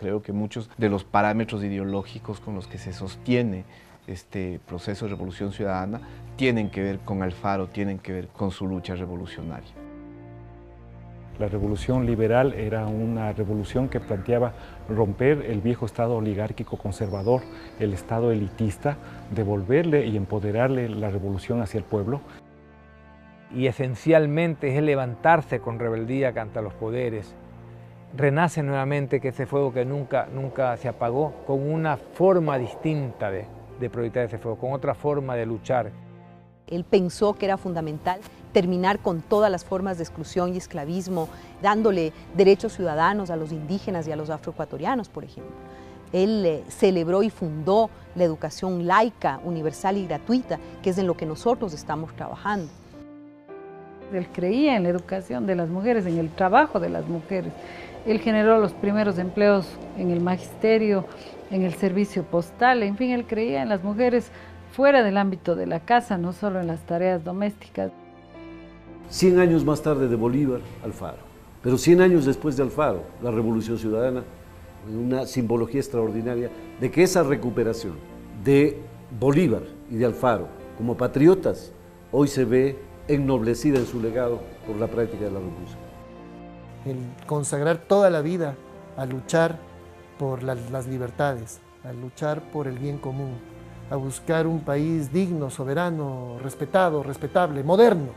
Creo que muchos de los parámetros ideológicos con los que se sostiene este proceso de revolución ciudadana tienen que ver con Alfaro, tienen que ver con su lucha revolucionaria. La revolución liberal era una revolución que planteaba romper el viejo estado oligárquico conservador, el estado elitista, devolverle y empoderarle la revolución hacia el pueblo. Y esencialmente es levantarse con rebeldía contra los poderes. Renace nuevamente que ese fuego que nunca se apagó, con una forma distinta de proyectar ese fuego, con otra forma de luchar. Él pensó que era fundamental terminar con todas las formas de exclusión y esclavismo, dándole derechos ciudadanos a los indígenas y a los afroecuatorianos, por ejemplo. Él celebró y fundó la educación laica, universal y gratuita, que es en lo que nosotros estamos trabajando. Él creía en la educación de las mujeres, en el trabajo de las mujeres. Él generó los primeros empleos en el magisterio, en el servicio postal, en fin, él creía en las mujeres fuera del ámbito de la casa, no solo en las tareas domésticas. 100 años más tarde de Bolívar, Alfaro. Pero 100 años después de Alfaro, la Revolución Ciudadana, una simbología extraordinaria de que esa recuperación de Bolívar y de Alfaro como patriotas hoy se ve ennoblecida en su legado por la práctica de la revolución. El consagrar toda la vida a luchar por las libertades, a luchar por el bien común, a buscar un país digno, soberano, respetado, respetable, moderno.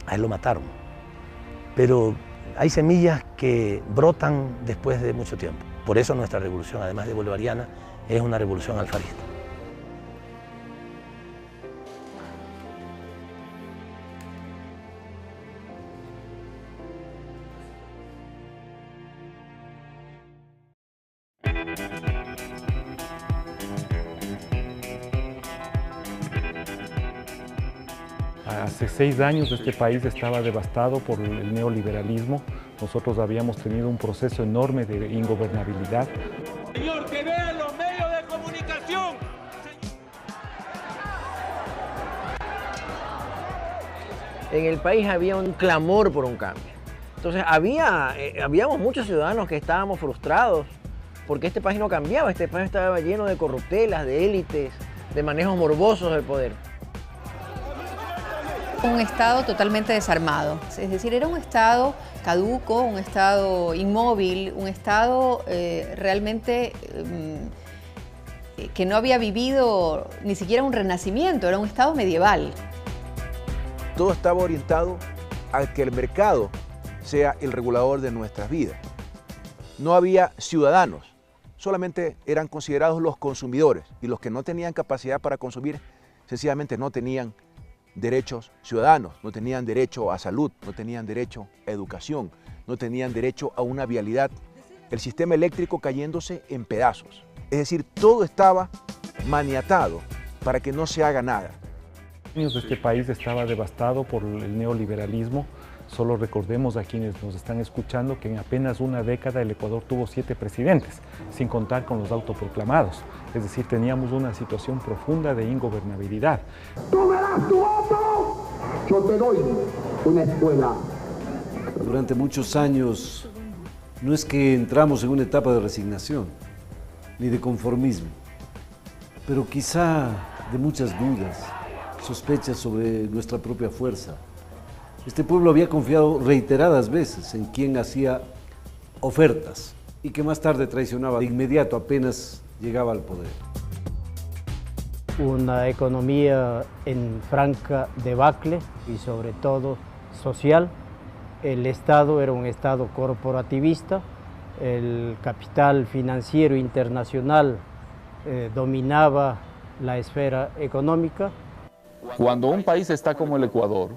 A él lo mataron, pero hay semillas que brotan después de mucho tiempo. Por eso nuestra revolución, además de bolivariana, es una revolución alfarista. Hace 6 años este país estaba devastado por el neoliberalismo. Nosotros habíamos tenido un proceso enorme de ingobernabilidad. Señor, que vean los medios de comunicación. En el país había un clamor por un cambio. Entonces habíamos muchos ciudadanos que estábamos frustrados porque este país no cambiaba, este país estaba lleno de corruptelas, de élites, de manejos morbosos del poder. Un Estado totalmente desarmado, es decir, era un Estado caduco, un Estado inmóvil, un Estado realmente que no había vivido ni siquiera un renacimiento, era un Estado medieval. Todo estaba orientado a que el mercado sea el regulador de nuestras vidas. No había ciudadanos, solamente eran considerados los consumidores y los que no tenían capacidad para consumir sencillamente no tenían derechos ciudadanos, no tenían derecho a salud, no tenían derecho a educación, no tenían derecho a una vialidad. El sistema eléctrico cayéndose en pedazos. Es decir, todo estaba maniatado para que no se haga nada. Este país estaba devastado por el neoliberalismo. Solo recordemos a quienes nos están escuchando que en apenas una década el Ecuador tuvo 7 presidentes, sin contar con los autoproclamados. Es decir, teníamos una situación profunda de ingobernabilidad. ¡Tú me das tu voto! Yo te doy una escuela. Durante muchos años no es que entramos en una etapa de resignación, ni de conformismo, pero quizá de muchas dudas, sospechas sobre nuestra propia fuerza. Este pueblo había confiado reiteradas veces en quien hacía ofertas y que más tarde traicionaba de inmediato apenas llegaba al poder. Una economía en franca debacle y sobre todo social. El Estado era un Estado corporativista, el capital financiero internacional dominaba la esfera económica. Cuando un país está como el Ecuador,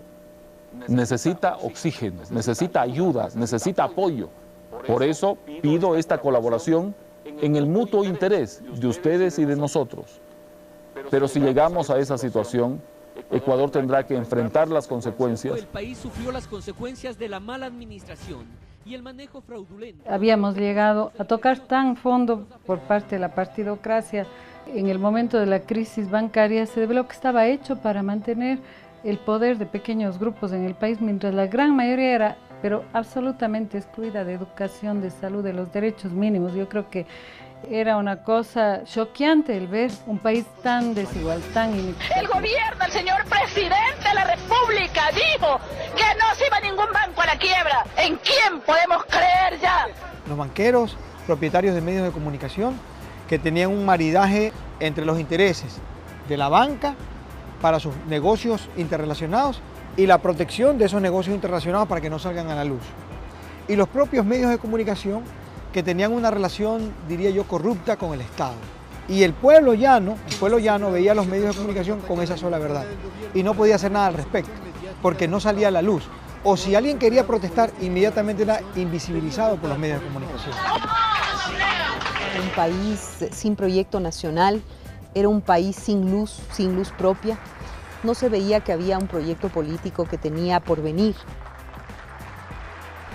necesita oxígeno, necesita ayudas, necesita apoyo. Por eso pido esta colaboración en el mutuo interés de ustedes y de nosotros. Pero si llegamos a esa situación, Ecuador tendrá que enfrentar las consecuencias. El país sufrió las consecuencias de la mala administración y el manejo fraudulento. Habíamos llegado a tocar tan fondo por parte de la partidocracia. En el momento de la crisis bancaria se develó que estaba hecho para mantener el poder de pequeños grupos en el país, mientras la gran mayoría era pero absolutamente excluida de educación, de salud, de los derechos mínimos. Yo creo que era una cosa choqueante el ver un país tan desigual, tan inequitativo. El gobierno, el señor presidente de la República dijo que no se iba ningún banco a la quiebra. ¿En quién podemos creer ya? Los banqueros, propietarios de medios de comunicación, que tenían un maridaje entre los intereses de la banca para sus negocios interrelacionados y la protección de esos negocios interrelacionados para que no salgan a la luz. Y los propios medios de comunicación que tenían una relación, diría yo, corrupta con el Estado. Y el pueblo llano veía los medios de comunicación con esa sola verdad y no podía hacer nada al respecto, porque no salía a la luz. O si alguien quería protestar, inmediatamente era invisibilizado por los medios de comunicación. Un país sin proyecto nacional, era un país sin luz propia. No se veía que había un proyecto político que tenía por venir.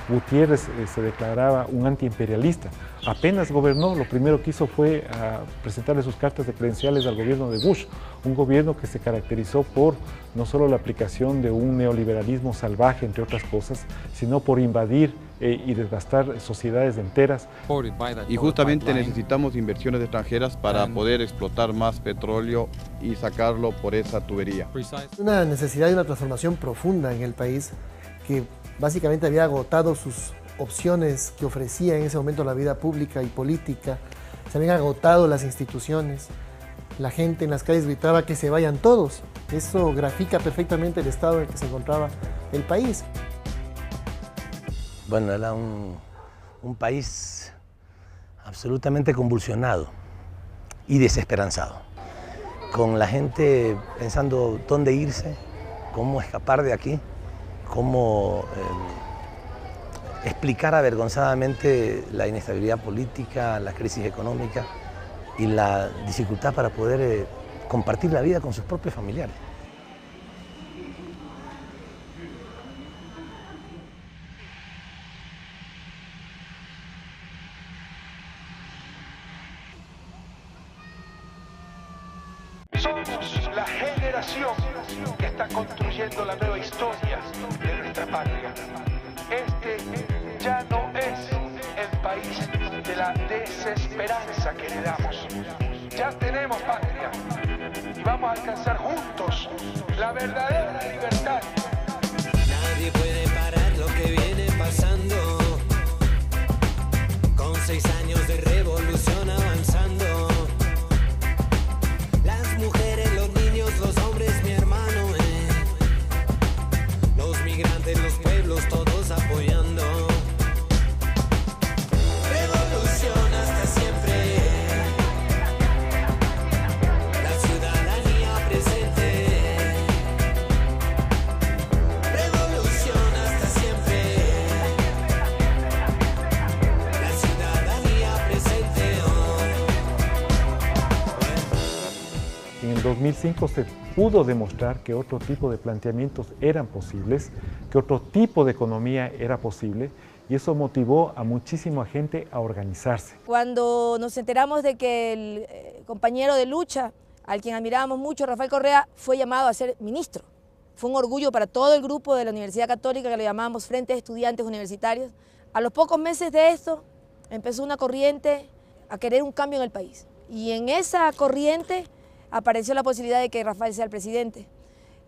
Gutiérrez se declaraba un antiimperialista. Apenas gobernó, lo primero que hizo fue presentarle sus cartas de credenciales al gobierno de Bush, un gobierno que se caracterizó por no solo la aplicación de un neoliberalismo salvaje, entre otras cosas, sino por invadir y devastar sociedades enteras. Y justamente necesitamos inversiones extranjeras para poder explotar más petróleo y sacarlo por esa tubería. Una necesidad de una transformación profunda en el país que básicamente había agotado sus opciones que ofrecía en ese momento la vida pública y política, se habían agotado las instituciones, la gente en las calles gritaba que se vayan todos. Eso grafica perfectamente el estado en el que se encontraba el país. Bueno, era un país absolutamente convulsionado y desesperanzado, con la gente pensando dónde irse, cómo escapar de aquí, cómo explicar avergonzadamente la inestabilidad política, la crisis económica y la dificultad para poder compartir la vida con sus propios familiares. Somos la generación que está construyendo la nueva historia de nuestra patria. Este ya no es el país de la desesperanza que heredamos. Ya tenemos patria y vamos a alcanzar juntos la verdadera libertad. Nadie puede parar lo que viene pasando, con 6 años de revolución avanzando. Las mujeres, los niños, los hombres, mi hermano, los migrantes, los pueblos, todos apoyando. Revolución hasta siempre. La ciudadanía presente. Revolución hasta siempre. La ciudadanía presente. En el 2005 se pudo demostrar que otro tipo de planteamientos eran posibles, que otro tipo de economía era posible, y eso motivó a muchísima gente a organizarse. Cuando nos enteramos de que el compañero de lucha, al quien admirábamos mucho, Rafael Correa, fue llamado a ser ministro. Fue un orgullo para todo el grupo de la Universidad Católica, que lo llamábamos Frente de Estudiantes Universitarios. A los pocos meses de esto, empezó una corriente a querer un cambio en el país. Y en esa corriente apareció la posibilidad de que Rafael sea el presidente.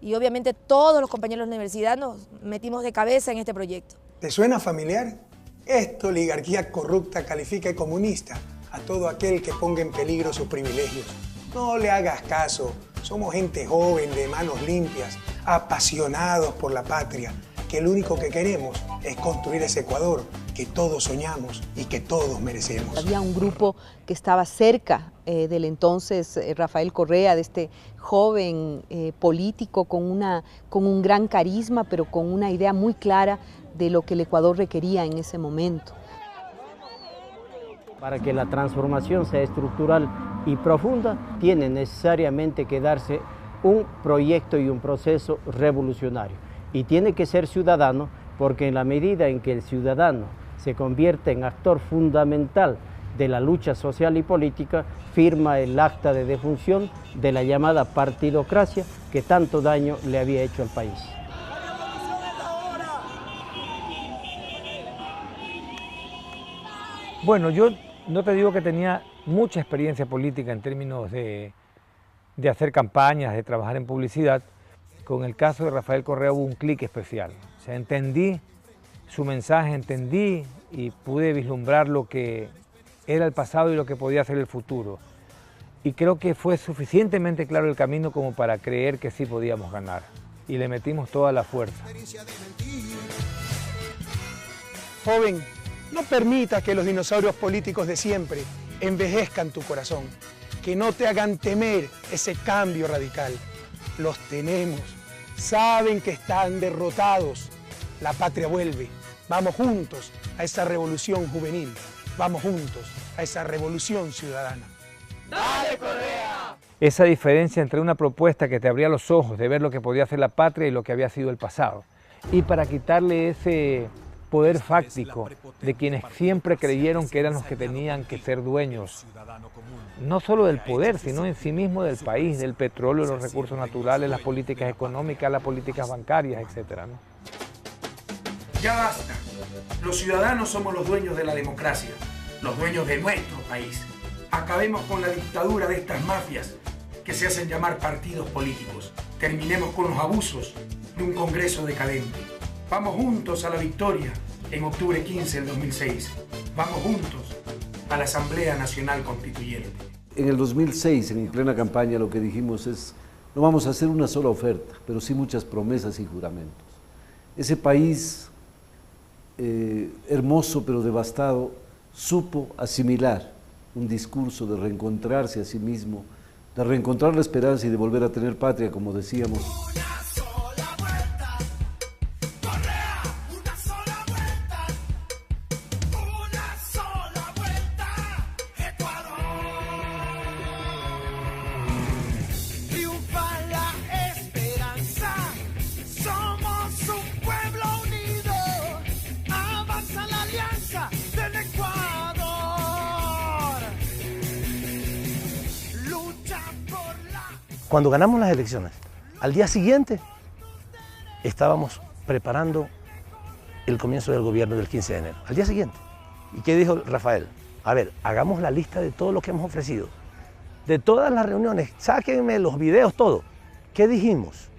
Y obviamente todos los compañeros de la universidad nos metimos de cabeza en este proyecto. ¿Te suena familiar? Esta oligarquía corrupta califica de comunista a todo aquel que ponga en peligro sus privilegios. No le hagas caso, somos gente joven, de manos limpias, apasionados por la patria, que lo único que queremos es construir ese Ecuador que todos soñamos y que todos merecemos. Había un grupo que estaba cerca del entonces Rafael Correa, de este joven político con un gran carisma, pero con una idea muy clara de lo que el Ecuador requería en ese momento. Para que la transformación sea estructural y profunda, tiene necesariamente que darse un proyecto y un proceso revolucionario. Y tiene que ser ciudadano, porque en la medida en que el ciudadano se convierte en actor fundamental de la lucha social y política, firma el acta de defunción de la llamada partidocracia que tanto daño le había hecho al país. Bueno, yo no te digo que tenía mucha experiencia política en términos de hacer campañas, de trabajar en publicidad. Con el caso de Rafael Correa hubo un clic especial. O sea, entendí su mensaje, entendí y pude vislumbrar lo que era el pasado y lo que podía ser el futuro. Y creo que fue suficientemente claro el camino como para creer que sí podíamos ganar. Y le metimos toda la fuerza. Joven, no permitas que los dinosaurios políticos de siempre envejezcan tu corazón, que no te hagan temer ese cambio radical. Los tenemos, saben que están derrotados. La patria vuelve. Vamos juntos a esa revolución juvenil. Vamos juntos a esa revolución ciudadana. ¡Dale, Correa! Esa diferencia entre una propuesta que te abría los ojos de ver lo que podía ser la patria y lo que había sido el pasado. Y para quitarle ese poder fáctico de quienes siempre creyeron que eran los que tenían que ser dueños, no solo del poder, sino en sí mismo del país, del petróleo, los recursos naturales, las políticas económicas, las políticas bancarias, etc., ¿no? Ya basta. Los ciudadanos somos los dueños de la democracia, los dueños de nuestro país. Acabemos con la dictadura de estas mafias que se hacen llamar partidos políticos. Terminemos con los abusos de un Congreso decadente. Vamos juntos a la victoria en octubre 15 del 2006. Vamos juntos a la Asamblea Nacional Constituyente. En el 2006, en plena campaña, lo que dijimos es: no vamos a hacer una sola oferta, pero sí muchas promesas y juramentos. Ese país hermoso pero devastado supo asimilar un discurso de reencontrarse a sí mismo, de reencontrar la esperanza y de volver a tener patria, como decíamos. Cuando ganamos las elecciones, al día siguiente estábamos preparando el comienzo del gobierno del 15 de enero. Al día siguiente. ¿Y qué dijo Rafael? A ver, hagamos la lista de todo lo que hemos ofrecido. De todas las reuniones, sáquenme los videos, todo. ¿Qué dijimos?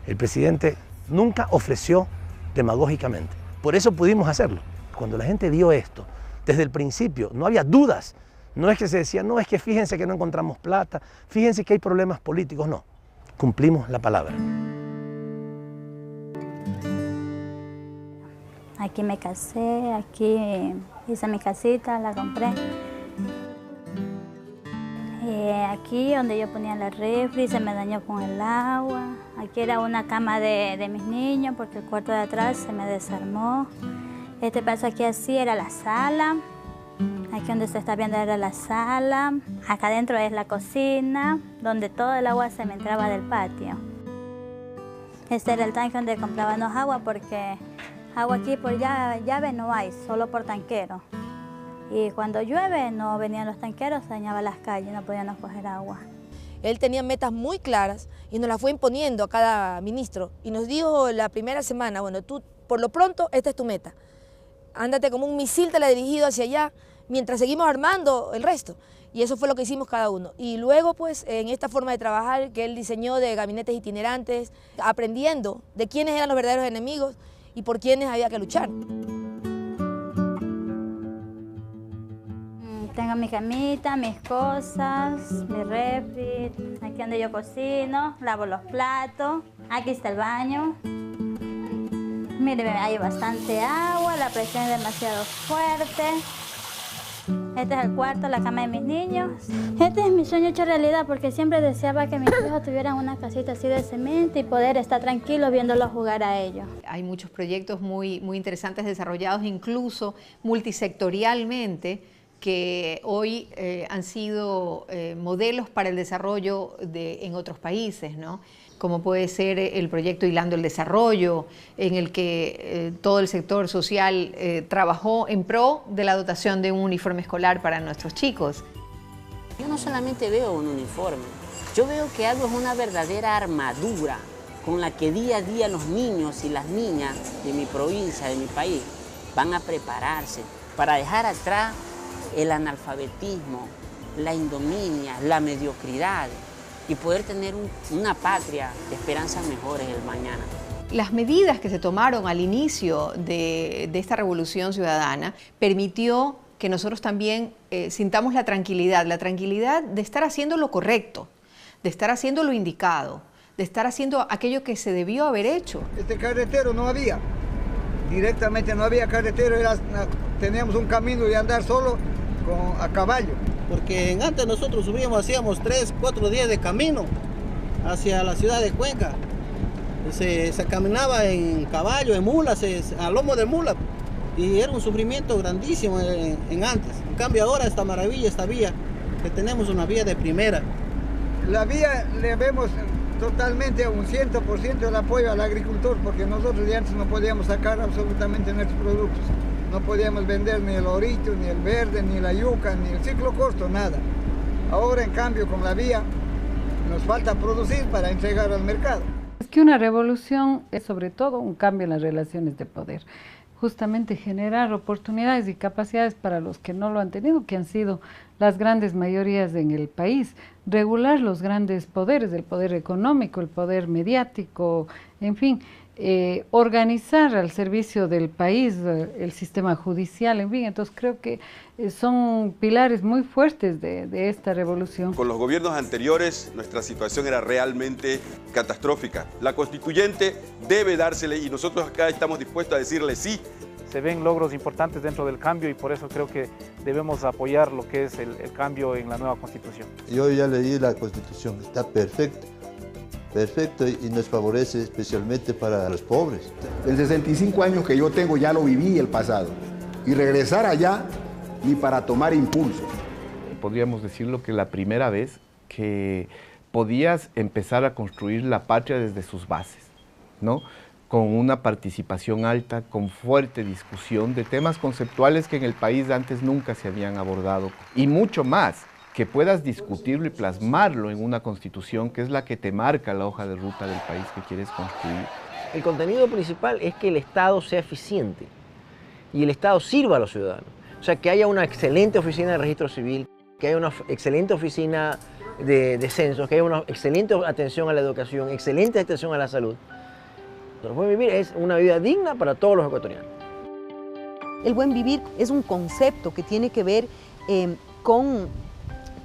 El presidente nunca ofreció demagógicamente. Por eso pudimos hacerlo. Cuando la gente vio esto, desde el principio, no había dudas. No es que se decía, no, es que fíjense que no encontramos plata, fíjense que hay problemas políticos, no. Cumplimos la palabra. Aquí me casé, aquí hice mi casita, la compré. Aquí donde yo ponía la refri se me dañó con el agua. Aquí era una cama de mis niños porque el cuarto de atrás se me desarmó. Este paso aquí así era la sala. Aquí donde se está viendo era la sala. Acá adentro es la cocina, donde todo el agua se me entraba del patio. Este era el tanque donde comprábamos agua porque agua aquí por llave no hay, solo por tanquero. Y cuando llueve no venían los tanqueros, se dañaban las calles, no podíamos coger agua. Él tenía metas muy claras y nos las fue imponiendo a cada ministro. Y nos dijo la primera semana, bueno, tú por lo pronto esta es tu meta. Ándate como un misil teledirigido hacia allá, mientras seguimos armando el resto. Y eso fue lo que hicimos cada uno. Y luego, pues, en esta forma de trabajar que él diseñó de gabinetes itinerantes, aprendiendo de quiénes eran los verdaderos enemigos y por quiénes había que luchar. Tengo mi camita, mis cosas, mi refri, aquí donde yo cocino, lavo los platos, aquí está el baño. Mire, hay bastante agua, la presión es demasiado fuerte. Este es el cuarto, la cama de mis niños. Este es mi sueño hecho realidad porque siempre deseaba que mis hijos tuvieran una casita así de cemento y poder estar tranquilos viéndolos jugar a ellos. Hay muchos proyectos muy interesantes desarrollados, incluso multisectorialmente, que hoy han sido modelos para el desarrollo en otros países, ¿no? Como puede ser el proyecto Hilando el Desarrollo, en el que todo el sector social trabajó en pro de la dotación de un uniforme escolar para nuestros chicos. Yo no solamente veo un uniforme, yo veo que algo es una verdadera armadura con la que día a día los niños y las niñas de mi provincia, de mi país, van a prepararse para dejar atrás el analfabetismo, la indominia, la mediocridad y poder tener una patria de esperanzas mejores el mañana. Las medidas que se tomaron al inicio de esta revolución ciudadana permitió que nosotros también sintamos la tranquilidad de estar haciendo lo correcto, de estar haciendo lo indicado, de estar haciendo aquello que se debió haber hecho. Este carretero no había, directamente no había carretero, teníamos un camino de andar solo a caballo. Porque antes nosotros subíamos, hacíamos 3, 4 días de camino hacia la ciudad de Cuenca. Se caminaba en caballo, en mulas, a lomo de mula, y era un sufrimiento grandísimo en antes. En cambio ahora esta maravilla, esta vía, que tenemos una vía de primera. La vía le vemos totalmente un 100% el apoyo al agricultor, porque nosotros de antes no podíamos sacar absolutamente nuestros productos. No podíamos vender ni el orito, ni el verde, ni la yuca, ni el ciclo corto, nada. Ahora en cambio con la vía nos falta producir para entregar al mercado. Es que una revolución es sobre todo un cambio en las relaciones de poder. Justamente generar oportunidades y capacidades para los que no lo han tenido, que han sido las grandes mayorías en el país. Regular los grandes poderes, el poder económico, el poder mediático, en fin. Organizar al servicio del país el sistema judicial, en fin. Entonces creo que son pilares muy fuertes de esta revolución. Con los gobiernos anteriores nuestra situación era realmente catastrófica. La constituyente debe dársele y nosotros acá estamos dispuestos a decirle sí. Se ven logros importantes dentro del cambio y por eso creo que debemos apoyar lo que es el cambio en la nueva Constitución. Yo ya leí la Constitución, está perfecto y nos favorece especialmente para los pobres. En 65 años que yo tengo ya lo viví el pasado y regresar allá ni para tomar impulso. Podríamos decirlo que la primera vez que podías empezar a construir la patria desde sus bases, ¿no? Con una participación alta, con fuerte discusión de temas conceptuales que en el país antes nunca se habían abordado y mucho más, que puedas discutirlo y plasmarlo en una constitución que es la que te marca la hoja de ruta del país que quieres construir. El contenido principal es que el Estado sea eficiente y el Estado sirva a los ciudadanos. O sea, que haya una excelente oficina de registro civil, que haya una excelente oficina de censos, que haya una excelente atención a la educación, excelente atención a la salud. El buen vivir es una vida digna para todos los ecuatorianos. El buen vivir es un concepto que tiene que ver con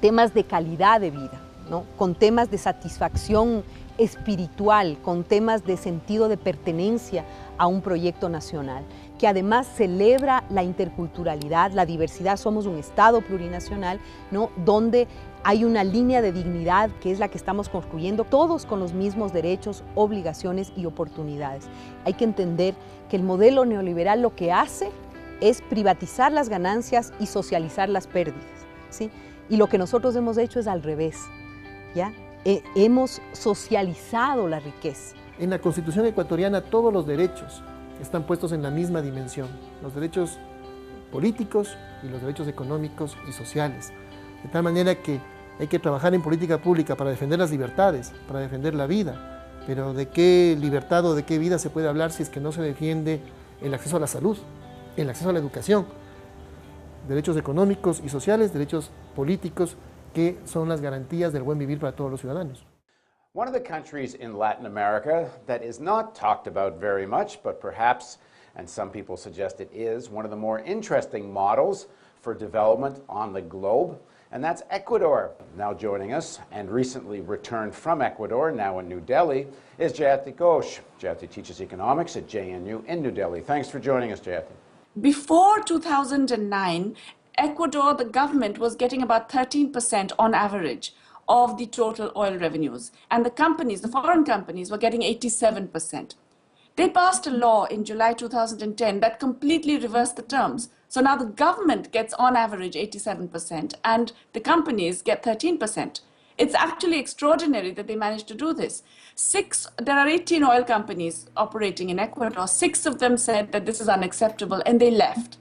temas de calidad de vida, ¿no? Con temas de satisfacción espiritual, con temas de sentido de pertenencia a un proyecto nacional, que además celebra la interculturalidad, la diversidad. Somos un Estado plurinacional, ¿no? Donde hay una línea de dignidad que es la que estamos construyendo, todos con los mismos derechos, obligaciones y oportunidades. Hay que entender que el modelo neoliberal lo que hace es privatizar las ganancias y socializar las pérdidas, ¿sí? Y lo que nosotros hemos hecho es al revés, ¿ya? Hemos socializado la riqueza. En la Constitución ecuatoriana todos los derechos están puestos en la misma dimensión, los derechos políticos y los derechos económicos y sociales. De tal manera que hay que trabajar en política pública para defender las libertades, para defender la vida, pero ¿de qué libertad o de qué vida se puede hablar si es que no se defiende el acceso a la salud, el acceso a la educación? Derechos económicos y sociales, derechos políticos, que son las garantías del buen vivir para todos los ciudadanos. One of the countries in Latin America that is not talked about very much, but perhaps, and some people suggest it is, one of the more interesting models for development on the globe, and that's Ecuador. Now joining us, and recently returned from Ecuador, now in New Delhi, is Jayati Ghosh. Jayati teaches economics at JNU in New Delhi. Thanks for joining us, Jayati. Before 2009, Ecuador, the government was getting about 13% on average of the total oil revenues. And the companies, the foreign companies, were getting 87%. They passed a law in July 2010 that completely reversed the terms. So now the government gets on average 87% and the companies get 13%. It's actually extraordinary that they managed to do this. There are 18 oil companies operating in Ecuador. 6 of them said that this is unacceptable and they left.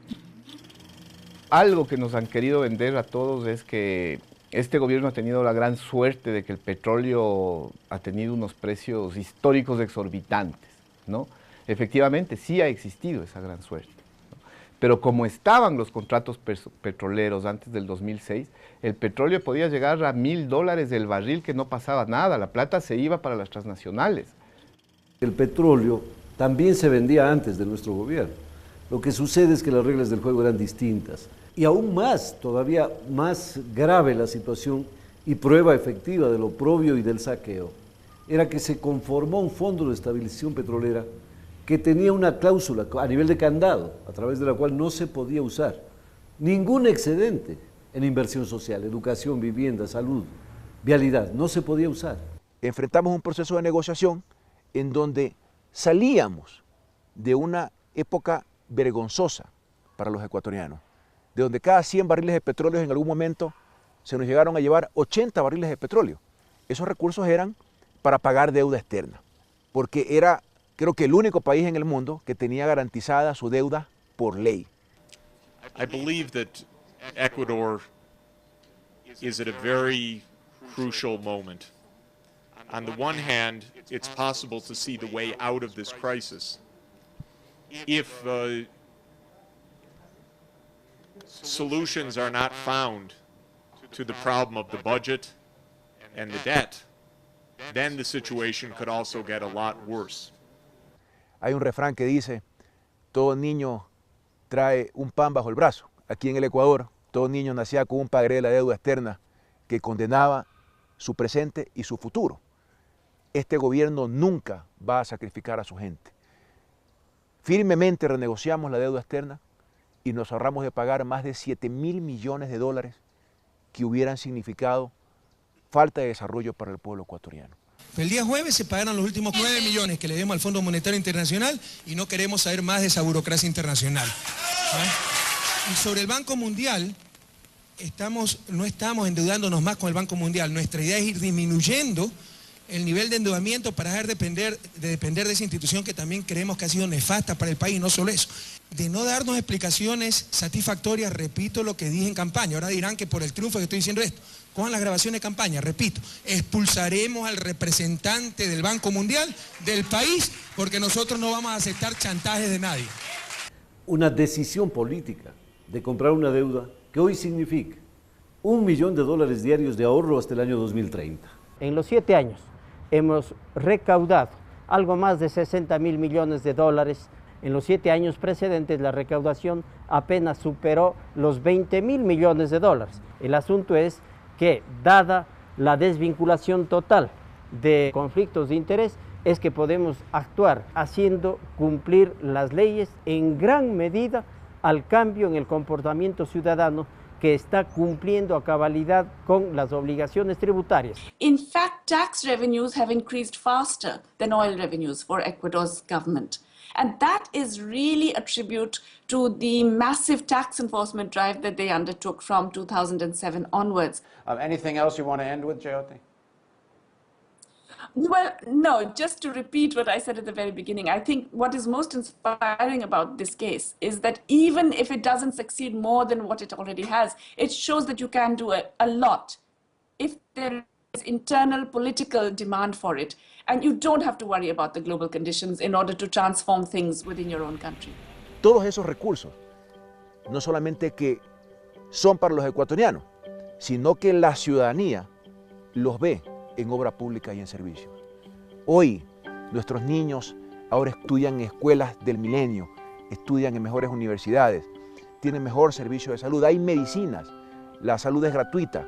Algo que nos han querido vender a todos es que este gobierno ha tenido la gran suerte de que el petróleo ha tenido unos precios históricos exorbitantes, ¿no? Efectivamente, sí ha existido esa gran suerte, ¿no? Pero como estaban los contratos petroleros antes del 2006, el petróleo podía llegar a $1.000 del barril, que no pasaba nada, la plata se iba para las transnacionales. El petróleo también se vendía antes de nuestro gobierno. Lo que sucede es que las reglas del juego eran distintas. Y aún más, todavía más grave la situación y prueba efectiva del oprobio y del saqueo, era que se conformó un fondo de estabilización petrolera que tenía una cláusula a nivel de candado, a través de la cual no se podía usar ningún excedente en inversión social, educación, vivienda, salud, vialidad, no se podía usar. Enfrentamos un proceso de negociación en donde salíamos de una época vergonzosa para los ecuatorianos, de donde cada 100 barriles de petróleo en algún momento se nos llegaron a llevar 80 barriles de petróleo. Esos recursos eran para pagar deuda externa, porque era, creo que, el único país en el mundo que tenía garantizada su deuda por ley. I believe that Ecuador is at a very crucial moment. On the one hand, it's possible to see the way out of this crisis if solutions are not found to the problem of the budget and the debt, then the situation could also get a lot worse. Hay un refrán que dice, todo niño trae un pan bajo el brazo. Aquí en el Ecuador, todo niño nacía con un pagaré de la deuda externa que condenaba su presente y su futuro. Este gobierno nunca va a sacrificar a su gente. Firmemente renegociamos la deuda externa y nos ahorramos de pagar más de $7.000 millones que hubieran significado falta de desarrollo para el pueblo ecuatoriano. El día jueves se pagaron los últimos 9 millones que le demos al Fondo Monetario Internacional y no queremos saber más de esa burocracia internacional. Y sobre el Banco Mundial, no estamos endeudándonos más con el Banco Mundial. Nuestra idea es ir disminuyendo el nivel de endeudamiento para dejar de depender de esa institución que también creemos que ha sido nefasta para el país, no solo eso. De no darnos explicaciones satisfactorias, repito lo que dije en campaña, ahora dirán que por el triunfo que estoy diciendo esto, cojan las grabaciones de campaña, repito, expulsaremos al representante del Banco Mundial del país porque nosotros no vamos a aceptar chantajes de nadie. Una decisión política de comprar una deuda que hoy significa $1 millón diarios de ahorro hasta el año 2030. En los 7 años hemos recaudado algo más de $60.000 millones. En los 7 años precedentes la recaudación apenas superó los $20.000 millones. El asunto es que, dada la desvinculación total de conflictos de interés, es que podemos actuar haciendo cumplir las leyes en gran medida al cambio en el comportamiento ciudadano que está cumpliendo a cabalidad con las obligaciones tributarias. In fact, tax revenues have increased faster than oil revenues for Ecuador's government. And that is really a tribute to the massive tax enforcement drive that they undertook from 2007 onwards. Anything else you want to end with, Jyoti? Well, no, just to repeat what I said at the very beginning, I think what is most inspiring about this case is that even if it doesn't succeed more than what it already has, it shows that you can do a lot if there is internal political demand for it. And you don't have to worry about the global conditions in order to transform things within your own country. Todos esos recursos, no solamente que son para los ecuatorianos, sino que la ciudadanía los ve en obra pública y en servicio. Hoy, nuestros niños ahora estudian en escuelas del milenio, estudian en mejores universidades, tienen mejor servicio de salud, hay medicinas, la salud es gratuita.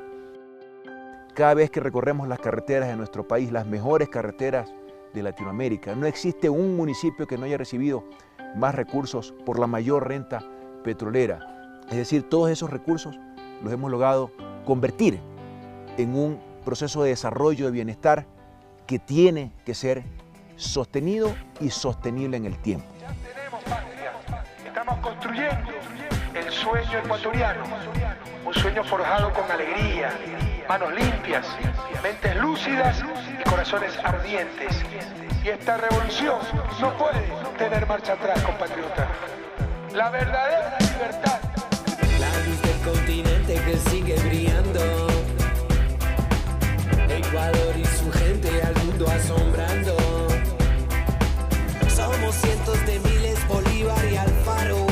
Cada vez que recorremos las carreteras de nuestro país, las mejores carreteras de Latinoamérica, no existe un municipio que no haya recibido más recursos por la mayor renta petrolera. Es decir, todos esos recursos los hemos logrado convertir en un proceso de desarrollo de bienestar que tiene que ser sostenido y sostenible en el tiempo. Ya tenemos patria, estamos construyendo el sueño ecuatoriano, un sueño forjado con alegría, manos limpias, mentes lúcidas y corazones ardientes. Y esta revolución no puede tener marcha atrás, compatriotas. La verdadera libertad. La luz del continente que sigue brillando. Ecuador y su gente al mundo asombrando. Somos cientos de miles, Bolívar y Alfaro.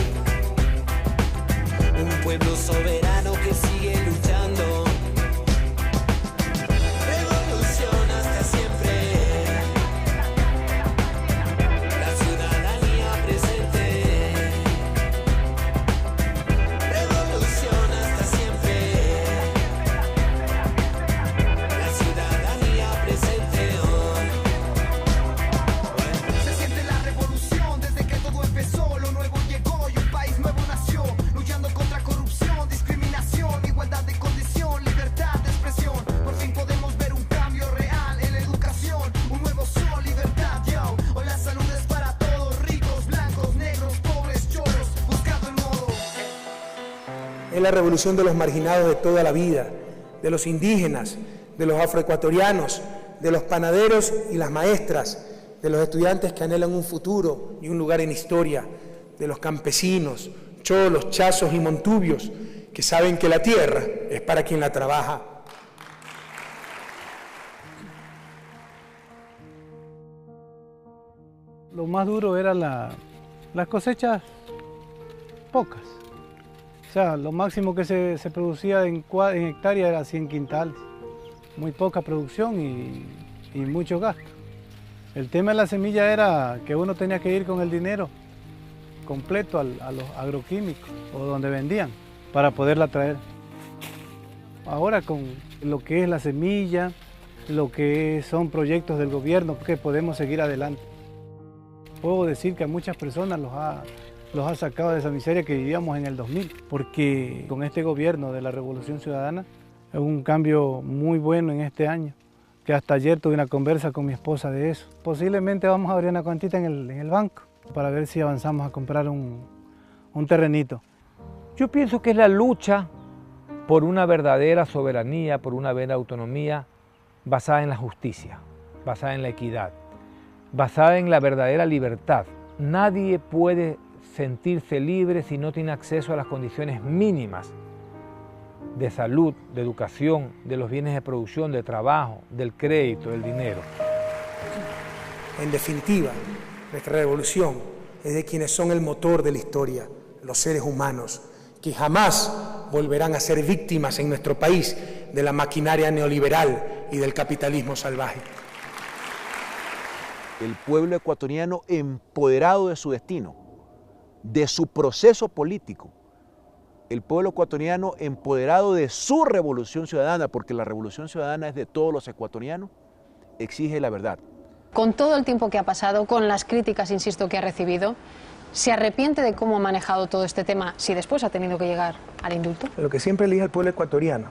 Es la revolución de los marginados de toda la vida, de los indígenas, de los afroecuatorianos, de los panaderos y las maestras, de los estudiantes que anhelan un futuro y un lugar en historia, de los campesinos, cholos, chazos y montubios, que saben que la tierra es para quien la trabaja. Lo más duro era las cosechas pocas. O sea, lo máximo que se producía en hectárea era 100 quintales. Muy poca producción y mucho gasto. El tema de la semilla era que uno tenía que ir con el dinero completo a los agroquímicos o donde vendían para poderla traer. Ahora con lo que es la semilla, lo que son proyectos del gobierno, que podemos seguir adelante. Puedo decir que a muchas personas los ha sacado de esa miseria que vivíamos en el 2000, porque con este gobierno de la Revolución Ciudadana es un cambio muy bueno en este año, que hasta ayer tuve una conversa con mi esposa de eso. Posiblemente vamos a abrir una cuantita en el banco para ver si avanzamos a comprar un terrenito. Yo pienso que es la lucha por una verdadera soberanía, por una verdadera autonomía basada en la justicia, basada en la equidad, basada en la verdadera libertad. Nadie puede sentirse libre si no tiene acceso a las condiciones mínimas de salud, de educación, de los bienes de producción, de trabajo, del crédito, del dinero. En definitiva, nuestra revolución es de quienes son el motor de la historia, los seres humanos, que jamás volverán a ser víctimas en nuestro país de la maquinaria neoliberal y del capitalismo salvaje. El pueblo ecuatoriano empoderado de su destino, de su proceso político, el pueblo ecuatoriano empoderado de su revolución ciudadana, porque la revolución ciudadana es de todos los ecuatorianos, exige la verdad. Con todo el tiempo que ha pasado, con las críticas, insisto, que ha recibido, ¿se arrepiente de cómo ha manejado todo este tema si después ha tenido que llegar al indulto? Lo que siempre le dije al pueblo ecuatoriano,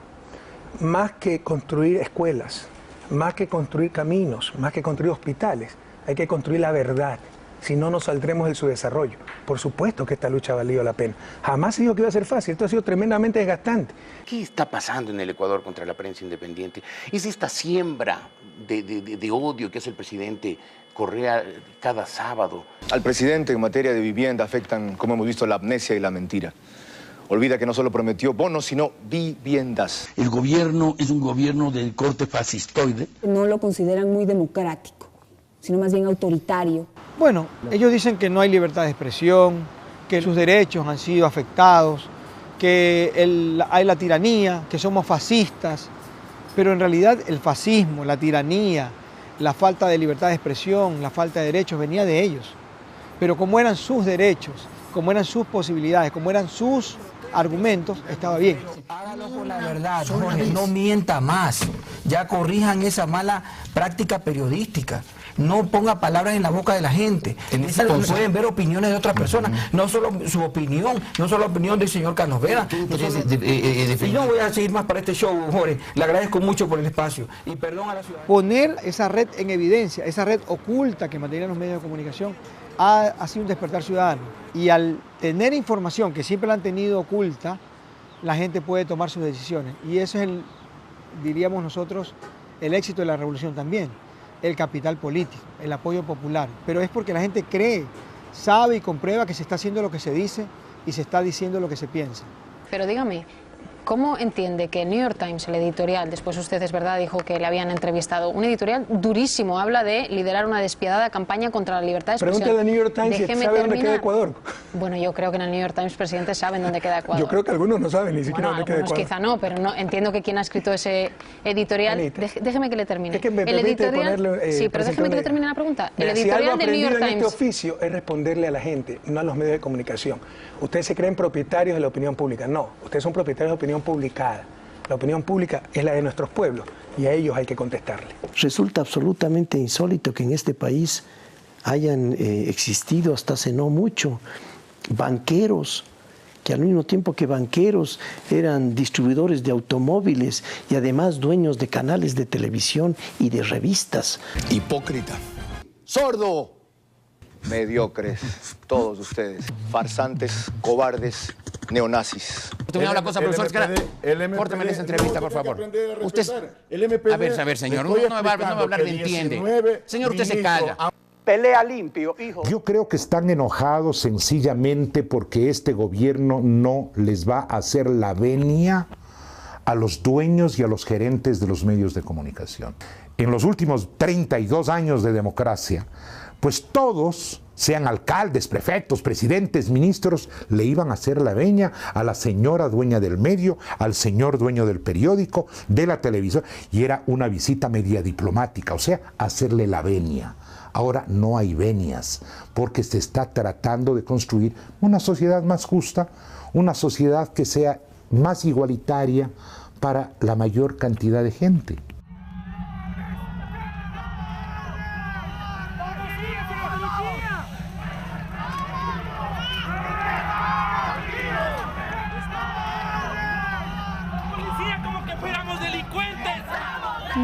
más que construir escuelas, más que construir caminos, más que construir hospitales, hay que construir la verdad. Si no, nos saldremos de su desarrollo. Por supuesto que esta lucha ha valido la pena. Jamás se dijo que iba a ser fácil. Esto ha sido tremendamente desgastante. ¿Qué está pasando en el Ecuador contra la prensa independiente? ¿Es esta siembra de odio que hace el presidente Correa cada sábado? Al presidente en materia de vivienda afectan, como hemos visto, la amnesia y la mentira. Olvida que no solo prometió bonos, sino viviendas. El gobierno es un gobierno del corte fascistoide. No lo consideran muy democrático, sino más bien autoritario. Bueno, ellos dicen que no hay libertad de expresión, que sus derechos han sido afectados, que hay la tiranía, que somos fascistas, pero en realidad el fascismo, la tiranía, la falta de libertad de expresión, la falta de derechos venía de ellos. Pero como eran sus derechos, como eran sus posibilidades, como eran sus argumentos, estaba bien. Hágalo con la verdad, Jorge, no mienta más. Ya corrijan esa mala práctica periodística. No ponga palabras en la boca de la gente. Pueden ver opiniones de otras personas, no solo su opinión, no solo la opinión del señor Carlos Vera. Y no voy a seguir más para este show, Jorge. Le agradezco mucho por el espacio. Y perdón a la ciudad. Poner esa red en evidencia, esa red oculta que mantenían los medios de comunicación, ha sido un despertar ciudadano. Y al tener información que siempre la han tenido oculta, la gente puede tomar sus decisiones. Y eso es, diríamos nosotros, el éxito de la revolución también. El capital político, el apoyo popular, pero es porque la gente cree, sabe y comprueba que se está haciendo lo que se dice y se está diciendo lo que se piensa. Pero dígame, ¿cómo entiende que el New York Times, el editorial, después usted es verdad, dijo que le habían entrevistado, un editorial durísimo, habla de liderar una despiadada campaña contra la libertad de expresión? Pregúntale al New York Times si sabe dónde queda Ecuador. Bueno, yo creo que en el New York Times, presidente, saben dónde queda Ecuador. Yo creo que algunos no saben ni siquiera dónde queda Ecuador. Quizá no, pero no, entiendo que quien ha escrito ese editorial... Déjeme que le termine. Es que me el editorial, sí, pero déjeme que le termine la pregunta. El editorial del New York Times... en este oficio es responderle a la gente, no a los medios de comunicación. Ustedes se creen propietarios de la opinión pública. No, ustedes son propietarios de la opinión publicada. La opinión pública es la de nuestros pueblos y a ellos hay que contestarle. Resulta absolutamente insólito que en este país hayan existido hasta hace no mucho banqueros que al mismo tiempo que banqueros eran distribuidores de automóviles y además dueños de canales de televisión y de revistas. Hipócrita. Sordo. Mediocres, todos ustedes, farsantes, cobardes neonazis. Usted me da una cosa, profesor, córteme esa entrevista, por favor. Usted, a ver, señor, no me va a hablar de entiende. Señor, usted se calla. Pelea limpio, hijo. Yo creo que están enojados sencillamente porque este gobierno no les va a hacer la venia a los dueños y a los gerentes de los medios de comunicación. En los últimos 32 años de democracia, pues todos, sean alcaldes, prefectos, presidentes, ministros, le iban a hacer la venia a la señora dueña del medio, al señor dueño del periódico, de la televisión, y era una visita media diplomática, o sea, hacerle la venia. Ahora no hay venias, porque se está tratando de construir una sociedad más justa, una sociedad que sea más igualitaria para la mayor cantidad de gente.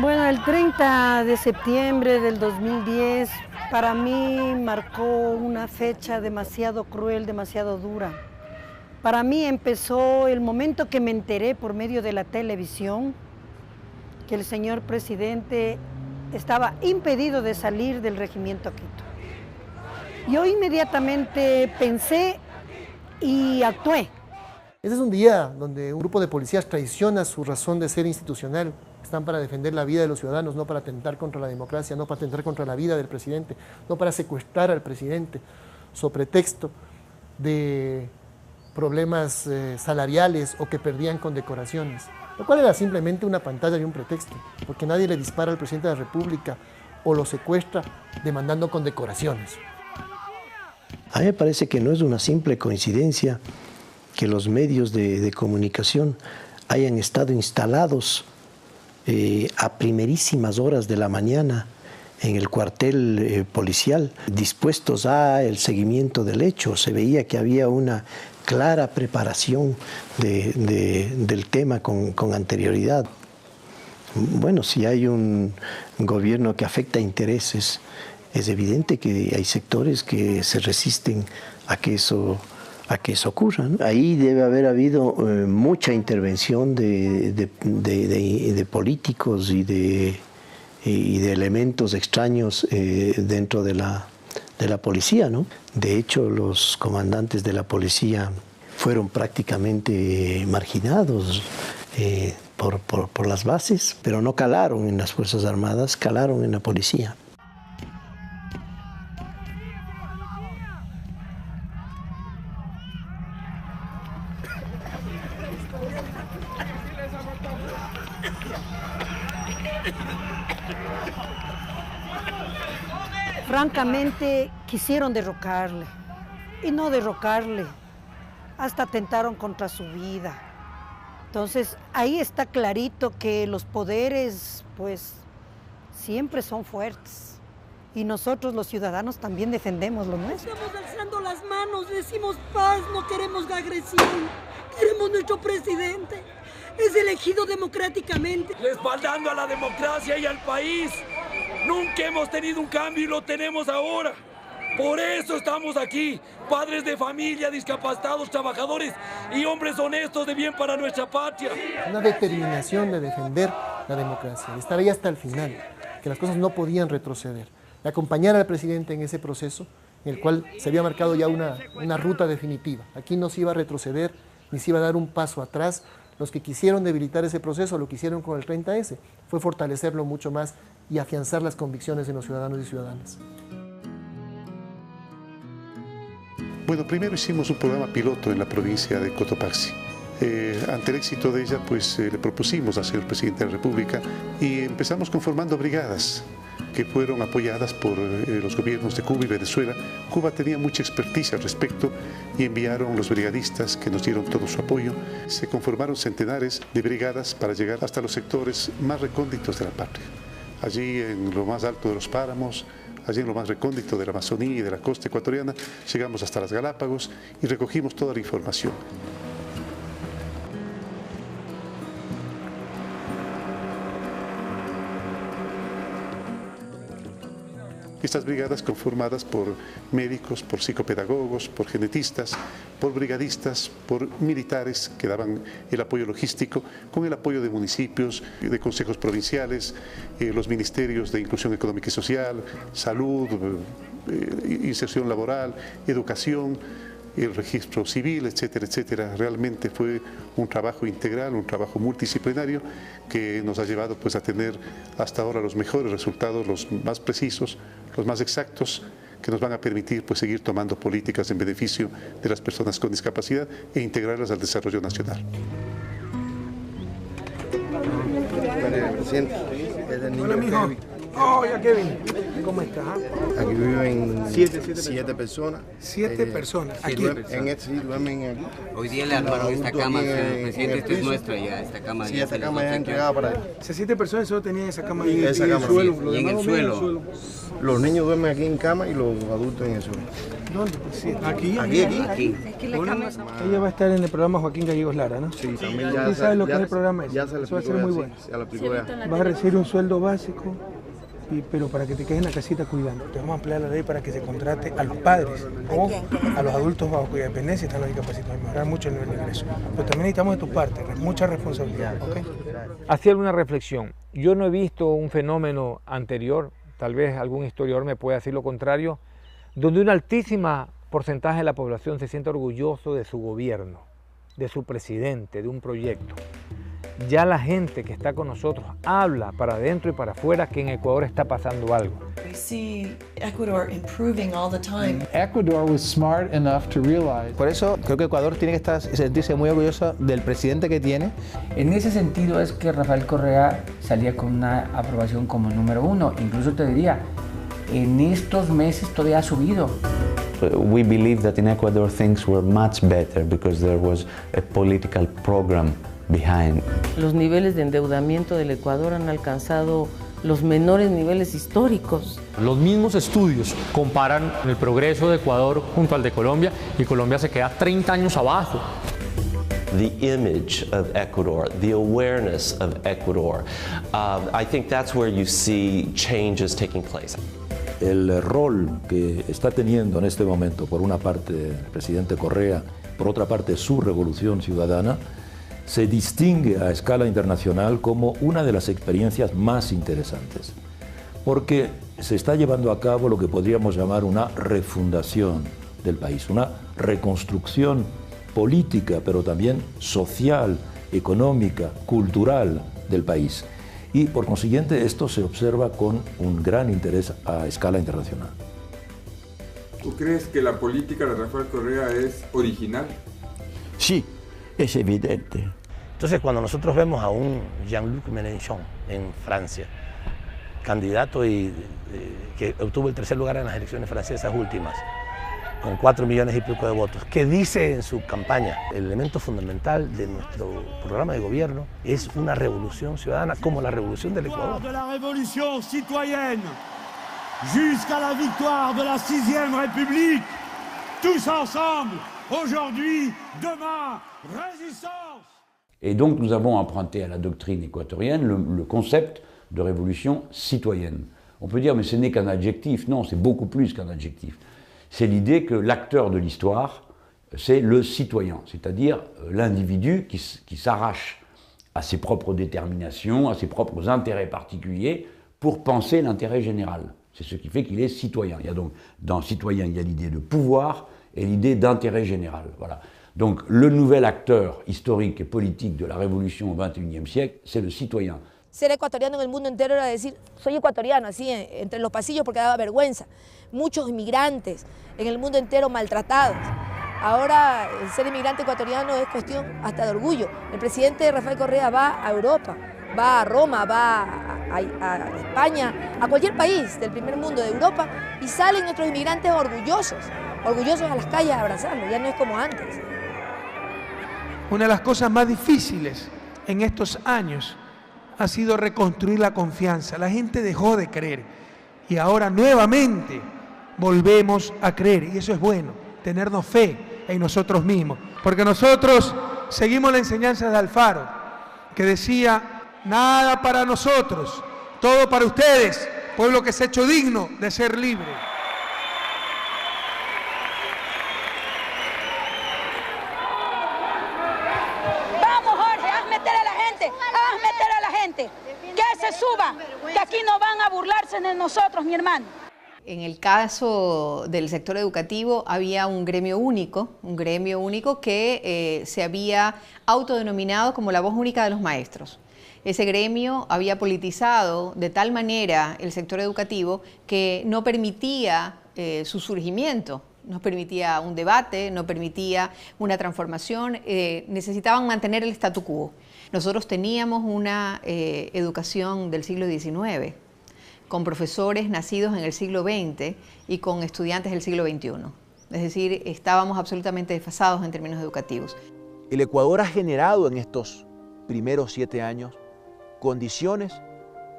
Bueno, el 30 de septiembre del 2010 para mí marcó una fecha demasiado cruel, demasiado dura. Para mí empezó el momento que me enteré por medio de la televisión que el señor presidente estaba impedido de salir del regimiento Quito. Yo inmediatamente pensé y actué. Este es un día donde un grupo de policías traiciona su razón de ser institucional. Están para defender la vida de los ciudadanos, no para atentar contra la democracia, no para atentar contra la vida del presidente, no para secuestrar al presidente, sobre pretexto de problemas salariales o que perdían condecoraciones, lo cual era simplemente una pantalla y un pretexto, porque nadie le dispara al presidente de la República o lo secuestra demandando condecoraciones. A mí me parece que no es una simple coincidencia que los medios de comunicación hayan estado instalados a primerísimas horas de la mañana en el cuartel policial, dispuestos al seguimiento del hecho. Se veía que había una clara preparación del tema con anterioridad. Bueno, si hay un gobierno que afecta intereses, es evidente que hay sectores que se resisten a que eso ocurra, ¿no? Ahí debe haber habido mucha intervención de políticos y de elementos extraños dentro de la policía, ¿no? De hecho, los comandantes de la policía fueron prácticamente marginados por las bases, pero no calaron en las Fuerzas Armadas, calaron en la policía. Francamente, quisieron derrocarle, y no derrocarle, hasta atentaron contra su vida. Entonces, ahí está clarito que los poderes, pues, siempre son fuertes. Y nosotros, los ciudadanos, también defendemos lo nuestro. Estamos alzando las manos, decimos paz, no queremos la agresión, queremos nuestro presidente. Es elegido democráticamente. Respaldando a la democracia y al país. Nunca hemos tenido un cambio y lo tenemos ahora. Por eso estamos aquí, padres de familia, discapacitados, trabajadores y hombres honestos de bien para nuestra patria. Una determinación de defender la democracia, de estar ahí hasta el final, que las cosas no podían retroceder. De acompañar al presidente en ese proceso, en el cual se había marcado ya una ruta definitiva. Aquí no se iba a retroceder, ni se iba a dar un paso atrás. Los que quisieron debilitar ese proceso, lo que hicieron con el 30S, fue fortalecerlo mucho más y afianzar las convicciones de los ciudadanos y ciudadanas. Bueno, primero hicimos un programa piloto en la provincia de Cotopaxi. Ante el éxito de ella, pues le propusimos al señor presidente de la República y empezamos conformando brigadas que fueron apoyadas por los gobiernos de Cuba y Venezuela. Cuba tenía mucha experticia al respecto y enviaron los brigadistas que nos dieron todo su apoyo. Se conformaron centenares de brigadas para llegar hasta los sectores más recónditos de la patria. Allí en lo más alto de los páramos, allí en lo más recóndito de la Amazonía y de la costa ecuatoriana, llegamos hasta las Galápagos y recogimos toda la información. Estas brigadas conformadas por médicos, por psicopedagogos, por genetistas, por brigadistas, por militares que daban el apoyo logístico, con el apoyo de municipios, de consejos provinciales, los ministerios de Inclusión Económica y Social, Salud, Inserción Laboral, Educación, el registro civil, etcétera, etcétera. Realmente fue un trabajo integral, un trabajo multidisciplinario que nos ha llevado pues, a tener hasta ahora los mejores resultados, los más precisos, los más exactos, que nos van a permitir pues, seguir tomando políticas en beneficio de las personas con discapacidad e integrarlas al desarrollo nacional. Hola, mijo. Hola, Kevin. ¿Cómo estás? Aquí viven siete personas. Siete personas. Aquí. Duermen aquí. Hoy día le armaron esta cama, señor presidente, esta es nuestra ya, esta cama. Sí, esta cama ya entregada para él. O sea, 7 personas solo tenían esa cama en el suelo. Y en el suelo. Los niños duermen aquí en cama y los adultos en el suelo. ¿Dónde? Pues sí. Aquí. Ella va a estar en el programa Joaquín Gallegos Lara, ¿no? Sí, también ya. ¿Sabes lo que es el programa ese? Ya se le Eso va a ser muy bueno. Vas a recibir un sueldo básico. Pero para que te quedes en la casita cuidando, te vamos a ampliar la ley para que se contrate a los padres o a los adultos bajo cuya dependencia están los discapacitados, mejorar mucho el nivel de ingreso. Pero también necesitamos de tu parte, mucha responsabilidad. ¿Okay? Hacía una reflexión. Yo no he visto un fenómeno anterior, tal vez algún historiador me pueda decir lo contrario, donde un altísimo porcentaje de la población se siente orgulloso de su gobierno, de su presidente, de un proyecto. Ya la gente que está con nosotros habla para adentro y para afuera que en Ecuador está pasando algo. We see Ecuador improving all the time. Ecuador was smart enough to realize. Por eso creo que Ecuador tiene que sentirse muy orgulloso del presidente que tiene. En ese sentido es que Rafael Correa salía con una aprobación como número 1. Incluso te diría, en estos meses todavía ha subido. We believe that in Ecuador things were much better because there was a political program behind. Los niveles de endeudamiento del Ecuador han alcanzado los menores niveles históricos. Los mismos estudios comparan el progreso de Ecuador junto al de Colombia y Colombia se queda 30 años abajo. The image of Ecuador, the awareness of Ecuador, I think that's where you see changes taking place. El rol que está teniendo en este momento, por una parte el presidente Correa, por otra parte su revolución ciudadana, se distingue a escala internacional como una de las experiencias más interesantes, porque se está llevando a cabo lo que podríamos llamar una refundación del país, una reconstrucción política, pero también social, económica, cultural del país. Y por consiguiente esto se observa con un gran interés a escala internacional. ¿Tú crees que la política de Rafael Correa es original? Sí, es evidente. Entonces, cuando nosotros vemos a un Jean-Luc Mélenchon en Francia, candidato que obtuvo el tercer lugar en las elecciones francesas últimas, con 4 millones y pico de votos, que dice en su campaña, el elemento fundamental de nuestro programa de gobierno es una revolución ciudadana como la revolución del Ecuador. De la revolución citoyenne jusqu'à la victoire de la 6e République, tous ensemble, aujourd'hui, demain, résistance. Et donc nous avons emprunté à la doctrine équatorienne le concept de révolution citoyenne. On peut dire mais ce n'est qu'un adjectif, non, c'est beaucoup plus qu'un adjectif. C'est l'idée que l'acteur de l'histoire, c'est le citoyen, c'est-à-dire l'individu qui s'arrache à ses propres déterminations, à ses propres intérêts particuliers pour penser l'intérêt général. C'est ce qui fait qu'il est citoyen. Il y a donc, dans citoyen, il y a l'idée de pouvoir et l'idée d'intérêt général. Voilà. Donc le nouvel acteur historique et politique de la révolution au XXIe siècle, c'est le citoyen. Ser ecuatoriano en el mundo entero era decir, soy ecuatoriano, así entre los pasillos porque daba vergüenza. Muchos inmigrantes en el mundo entero maltratados. Ahora ser inmigrante ecuatoriano es cuestión hasta de orgullo. El presidente Rafael Correa va a Europa, va a Roma, va a España, a cualquier país del primer mundo de Europa y salen nuestros inmigrantes orgullosos a las calles a abrazarlo, ya no es como antes. Una de las cosas más difíciles en estos años ha sido reconstruir la confianza. La gente dejó de creer y ahora nuevamente volvemos a creer y eso es bueno, tenernos fe en nosotros mismos, porque nosotros seguimos la enseñanza de Alfaro, que decía, nada para nosotros, todo para ustedes, pueblo que se ha hecho digno de ser libre. Vamos, Jorge, haz meter a la gente, que se suba, que aquí no van a burlarse de nosotros, mi hermano. En el caso del sector educativo había un gremio único que se había autodenominado como la voz única de los maestros. Ese gremio había politizado de tal manera el sector educativo que no permitía su surgimiento, no permitía un debate, no permitía una transformación, necesitaban mantener el statu quo. Nosotros teníamos una educación del siglo XIX, con profesores nacidos en el siglo XX y con estudiantes del siglo XXI. Es decir, estábamos absolutamente desfasados en términos educativos. El Ecuador ha generado en estos primeros 7 años condiciones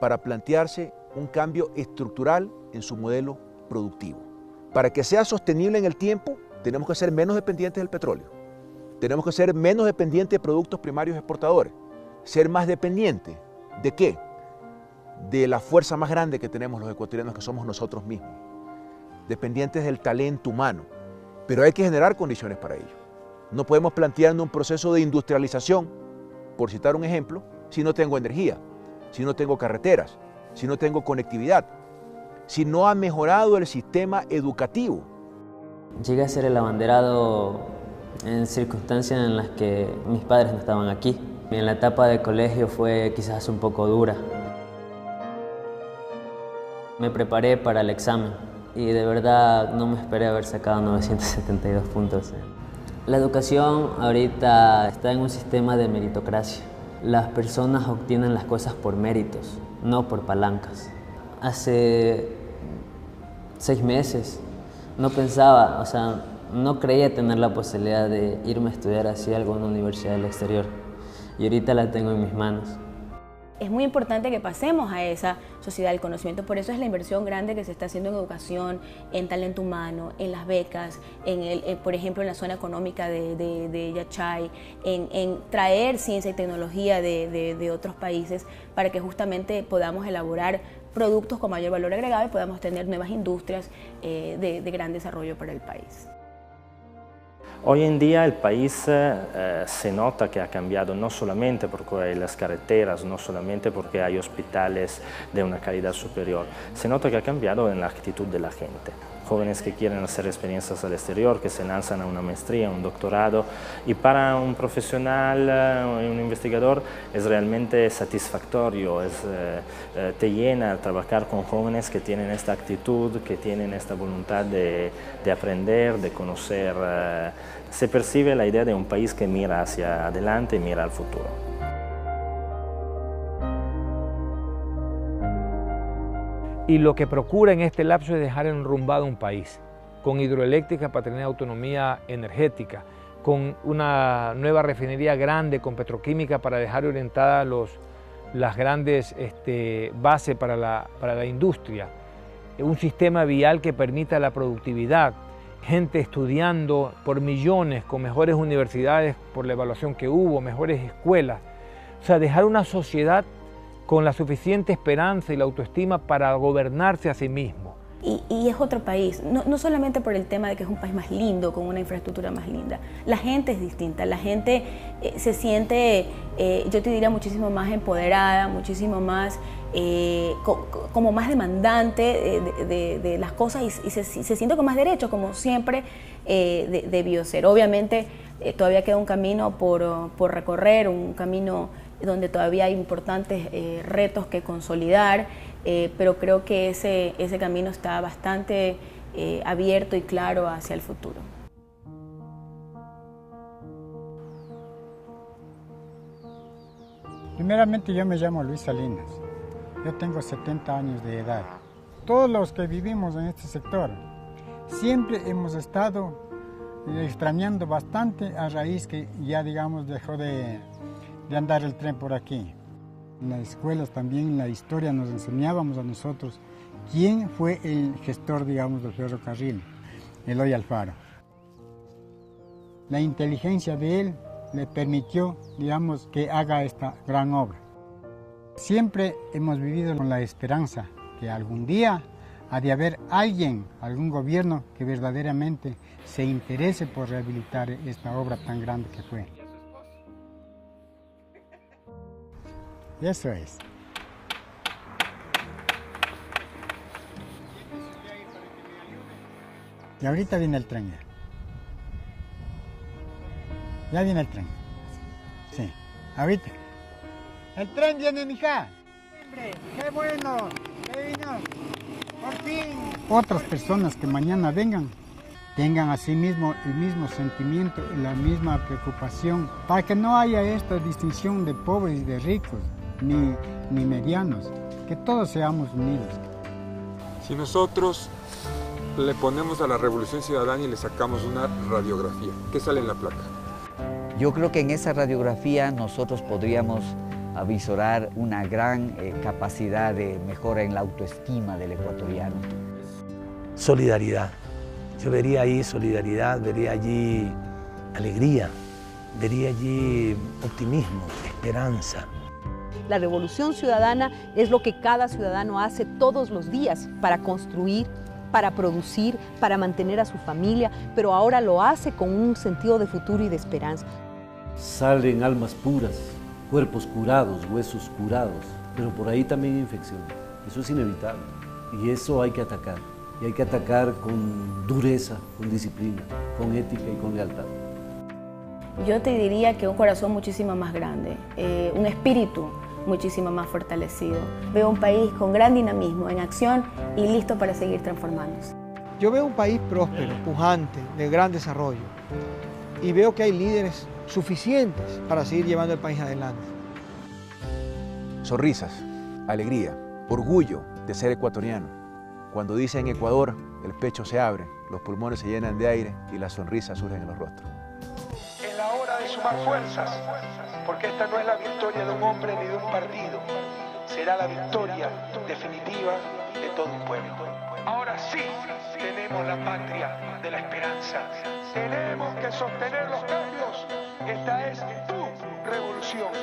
para plantearse un cambio estructural en su modelo productivo. Para que sea sostenible en el tiempo, tenemos que ser menos dependientes del petróleo. Tenemos que ser menos dependientes de productos primarios exportadores. Ser más dependientes ¿de qué? De la fuerza más grande que tenemos los ecuatorianos, que somos nosotros mismos. Dependientes del talento humano. Pero hay que generar condiciones para ello. No podemos plantearnos un proceso de industrialización, por citar un ejemplo, si no tengo energía, si no tengo carreteras, si no tengo conectividad, si no ha mejorado el sistema educativo. Llegué a ser el abanderado en circunstancias en las que mis padres no estaban aquí. En la etapa de colegio fue quizás un poco dura. Me preparé para el examen y de verdad no me esperé haber sacado 972 puntos. La educación ahorita está en un sistema de meritocracia. Las personas obtienen las cosas por méritos, no por palancas. Hace 6 meses no pensaba, no creía tener la posibilidad de irme a estudiar así a alguna universidad del exterior. Y ahorita la tengo en mis manos. Es muy importante que pasemos a esa sociedad del conocimiento, por eso es la inversión grande que se está haciendo en educación, en talento humano, en las becas, por ejemplo en la zona económica de Yachay, en traer ciencia y tecnología de otros países para que justamente podamos elaborar productos con mayor valor agregado y podamos tener nuevas industrias de gran desarrollo para el país. Hoy en día el país se nota que ha cambiado no solamente porque hay las carreteras, no solamente porque hay hospitales de una calidad superior, se nota que ha cambiado en la actitud de la gente. Jóvenes que quieren hacer experiencias al exterior, que se lanzan a una maestría, un doctorado, y para un profesional, un investigador, es realmente satisfactorio, te llena trabajar con jóvenes que tienen esta actitud, que tienen esta voluntad de aprender, de conocer. Se percibe la idea de un país que mira hacia adelante y mira al futuro. Y lo que procura en este lapso es dejar enrumbado un país, con hidroeléctrica para tener autonomía energética, con una nueva refinería grande, con petroquímica para dejar orientadas las grandes bases para la industria, un sistema vial que permita la productividad, gente estudiando por millones, con mejores universidades por la evaluación que hubo, mejores escuelas. O sea, dejar una sociedad con la suficiente esperanza y la autoestima para gobernarse a sí mismo. Y es otro país, no solamente por el tema de que es un país más lindo, con una infraestructura más linda. La gente es distinta, la gente se siente, yo te diría, muchísimo más empoderada, muchísimo más, como más demandante de las cosas y se siente con más derechos, como siempre debió ser. Obviamente todavía queda un camino por recorrer, un camino donde todavía hay importantes retos que consolidar, pero creo que ese camino está bastante abierto y claro hacia el futuro. Primeramente, yo me llamo Luis Salinas, yo tengo 70 años de edad. Todos los que vivimos en este sector siempre hemos estado extrañando bastante a raíz que ya, digamos, dejó de andar el tren por aquí. En las escuelas también, en la historia, nos enseñábamos a nosotros quién fue el gestor, digamos, del ferrocarril, Eloy Alfaro. La inteligencia de él le permitió, digamos, que haga esta gran obra. Siempre hemos vivido con la esperanza que algún día ha de haber alguien, algún gobierno que verdaderamente se interese por rehabilitar esta obra tan grande que fue. Y eso es. Y ahorita viene el tren ya. Ya viene el tren. Sí, ahorita. El tren viene, mija. ¡Qué bueno! ¡Qué vino! ¡Por fin! Otras personas que mañana vengan, tengan así mismo el mismo sentimiento y la misma preocupación, para que no haya esta distinción de pobres y de ricos, ni medianos, que todos seamos unidos. Si nosotros le ponemos a la Revolución Ciudadana y le sacamos una radiografía, ¿qué sale en la placa? Yo creo que en esa radiografía nosotros podríamos avisorar una gran capacidad de mejora en la autoestima del ecuatoriano. Solidaridad. Yo vería ahí solidaridad, vería allí alegría, vería allí optimismo, esperanza. La revolución ciudadana es lo que cada ciudadano hace todos los días para construir, para producir, para mantener a su familia, pero ahora lo hace con un sentido de futuro y de esperanza. Salen almas puras, cuerpos curados, huesos curados, pero por ahí también hay infección. Eso es inevitable y eso hay que atacar. Y hay que atacar con dureza, con disciplina, con ética y con lealtad. Yo te diría que un corazón muchísimo más grande, un espíritu muchísimo más fortalecido. Veo un país con gran dinamismo, en acción y listo para seguir transformándose. Yo veo un país próspero, pujante, de gran desarrollo. Y veo que hay líderes suficientes para seguir llevando el país adelante. Sonrisas, alegría, orgullo de ser ecuatoriano. Cuando dicen Ecuador, el pecho se abre, los pulmones se llenan de aire y las sonrisas surgen en los rostros. Es la hora de sumar fuerzas, porque esta no es la victoria de un hombre ni de un partido, será la victoria definitiva de todo un pueblo. Ahora sí tenemos la patria de la esperanza. Tenemos que sostener los cambios. Esta es tu revolución.